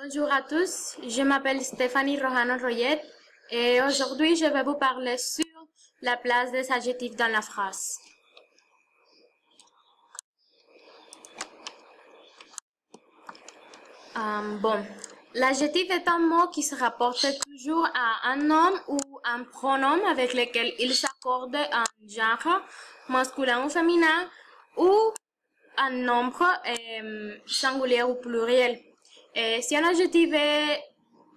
Bonjour à tous, je m'appelle Stéphanie Rojano Royet et aujourd'hui je vais vous parler sur la place des adjectifs dans la phrase. L'adjectif est un mot qui se rapporte toujours à un nom ou un pronom avec lequel il s'accorde un genre masculin ou féminin ou un nombre singulier ou pluriel. Et si un adjectif est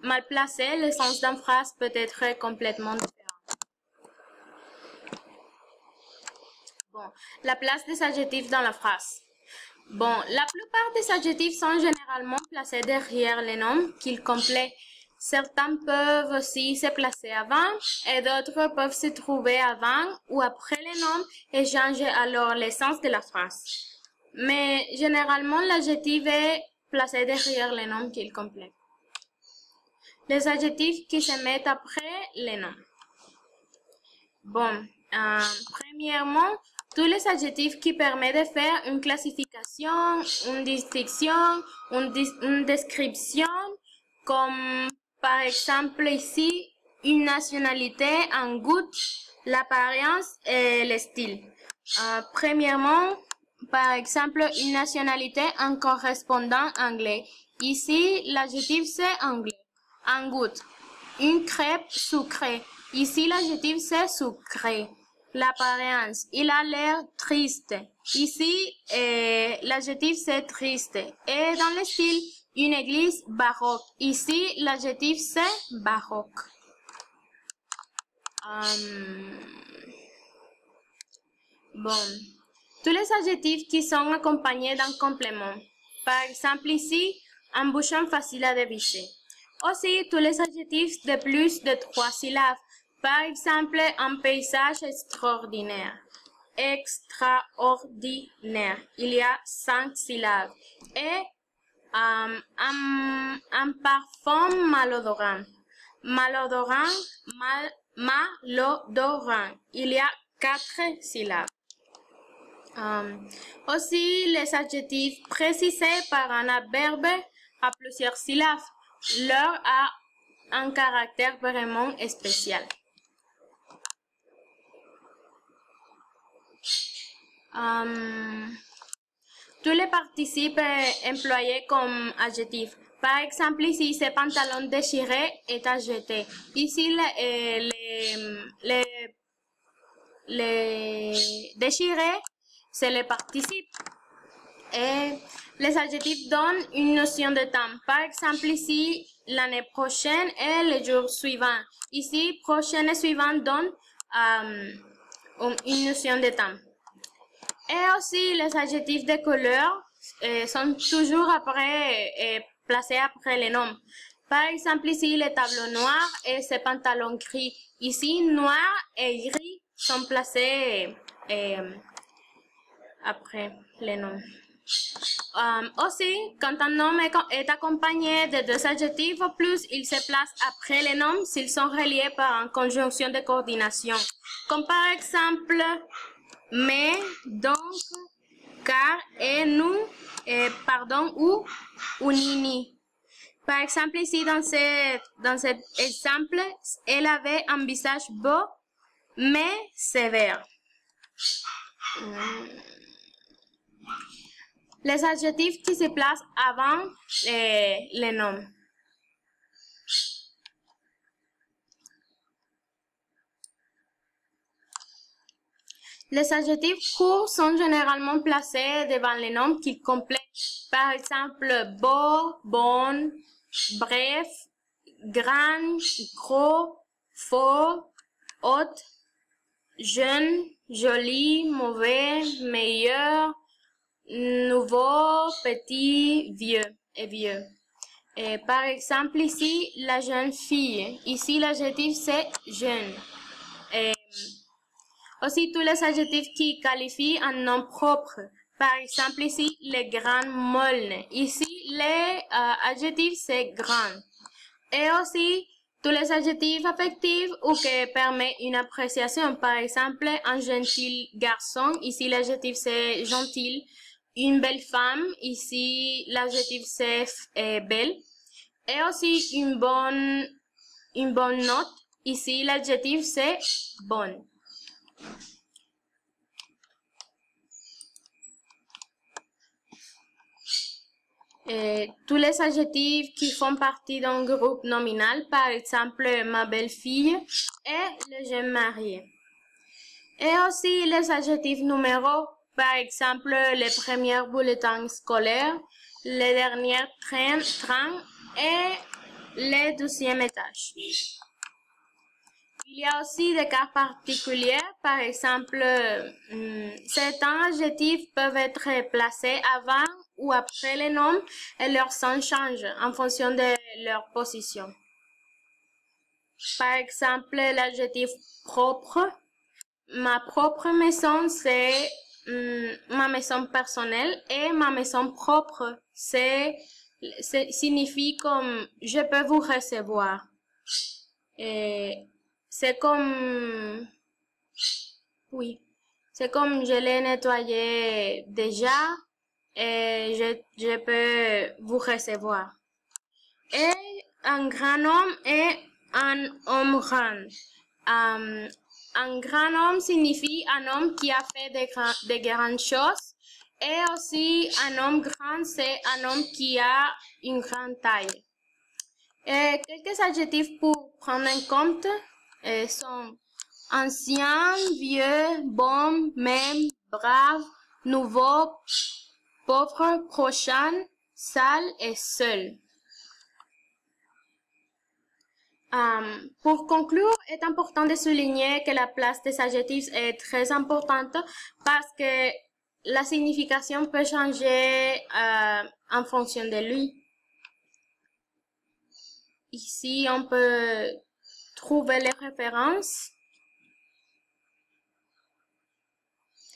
mal placé, le sens d'une phrase peut être complètement différent. La place des adjectifs dans la phrase. La plupart des adjectifs sont généralement placés derrière les noms qu'ils complètent. Certains peuvent aussi se placer avant et d'autres peuvent se trouver avant ou après les noms et changer alors le sens de la phrase. Mais généralement, l'adjectif est placé derrière les noms qu'il complète. Les adjectifs qui se mettent après les noms. Premièrement, tous les adjectifs qui permettent de faire une classification, une distinction, une description, comme par exemple ici, une nationalité, un goût, l'apparence et le style. Premièrement, par exemple, une nationalité, un correspondant anglais. Ici, l'adjectif c'est anglais. Un goût, une crêpe sucrée. Ici, l'adjectif c'est sucré. L'apparence, il a l'air triste. Ici, l'adjectif c'est triste. Et dans le style, une église baroque. Ici, l'adjectif c'est baroque. Tous les adjectifs qui sont accompagnés d'un complément. Par exemple ici, un bouchon facile à dévisser. Aussi, tous les adjectifs de plus de 3 syllabes. Par exemple, un paysage extraordinaire. Extraordinaire. Il y a 5 syllabes. Et un parfum malodorant. Malodorant, malodorant. Il y a 4 syllabes. Aussi, les adjectifs précisés par un adverbe à plusieurs syllabes leur a un caractère vraiment spécial. Tous les participes employés comme adjectifs. Par exemple, ici, ce pantalon déchiré est adjecté. Ici, les déchirés, c'est le participe. Et les adjectifs donnent une notion de temps. Par exemple, ici, l'année prochaine et le jour suivant. Ici, prochaine et suivant donne une notion de temps. Et aussi, les adjectifs de couleur sont toujours placés après les noms. Par exemple, ici, le tableau noir et ce pantalon gris. Ici, noir et gris sont placés après les noms. Aussi, quand un nom est accompagné de deux adjectifs ou plus, il se place après les noms s'ils sont reliés par une conjonction de coordination. Comme par exemple, mais, donc, car, et, nous, pardon, ou nini. Par exemple, ici, dans cet exemple, elle avait un visage beau, mais sévère. Les adjectifs qui se placent avant les noms. Les adjectifs courts sont généralement placés devant les noms qu'ils complètent. Par exemple, beau, bon, bref, grand, gros, faux, haute, jeune, joli, mauvais, meilleur, nouveau, petit, vieux et vieux. Et par exemple ici, la jeune fille. Ici, l'adjectif c'est jeune. Aussi, tous les adjectifs qui qualifient un nom propre. Par exemple ici, le grand molne. Ici, l'adjectif c'est grand. Et aussi, tous les adjectifs affectifs ou qui permettent une appréciation. Par exemple, un gentil garçon. Ici, l'adjectif c'est gentil. Une belle femme, ici l'adjectif c'est belle. et aussi une bonne note. Ici, l'adjectif c'est bonne. Et tous les adjectifs qui font partie d'un groupe nominal, par exemple ma belle-fille et le jeune marié. Et aussi les adjectifs numéros, par exemple les premiers bulletins scolaires, les derniers trains et les 12e étages. Il y a aussi des cas particuliers, par exemple, certains adjectifs peuvent être placés avant ou après les noms et leur sens change en fonction de leur position. Par exemple, l'adjectif propre. Ma propre maison, c'est ma maison personnelle et ma maison propre, signifie comme je peux vous recevoir. Et c'est comme, oui, c'est comme je l'ai nettoyé déjà et je peux vous recevoir. Et un grand homme est un homme grand. Un grand homme signifie un homme qui a fait de grandes choses. Et aussi, un homme grand, c'est un homme qui a une grande taille. Et quelques adjectifs pour prendre en compte sont ancien, vieux, bon, même, brave, nouveau, pauvre, prochain, sale et seul. Pour conclure, il est important de souligner que la place des adjectifs est très importante parce que la signification peut changer en fonction de lui. Ici, on peut trouver les références.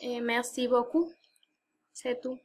Et merci beaucoup. C'est tout.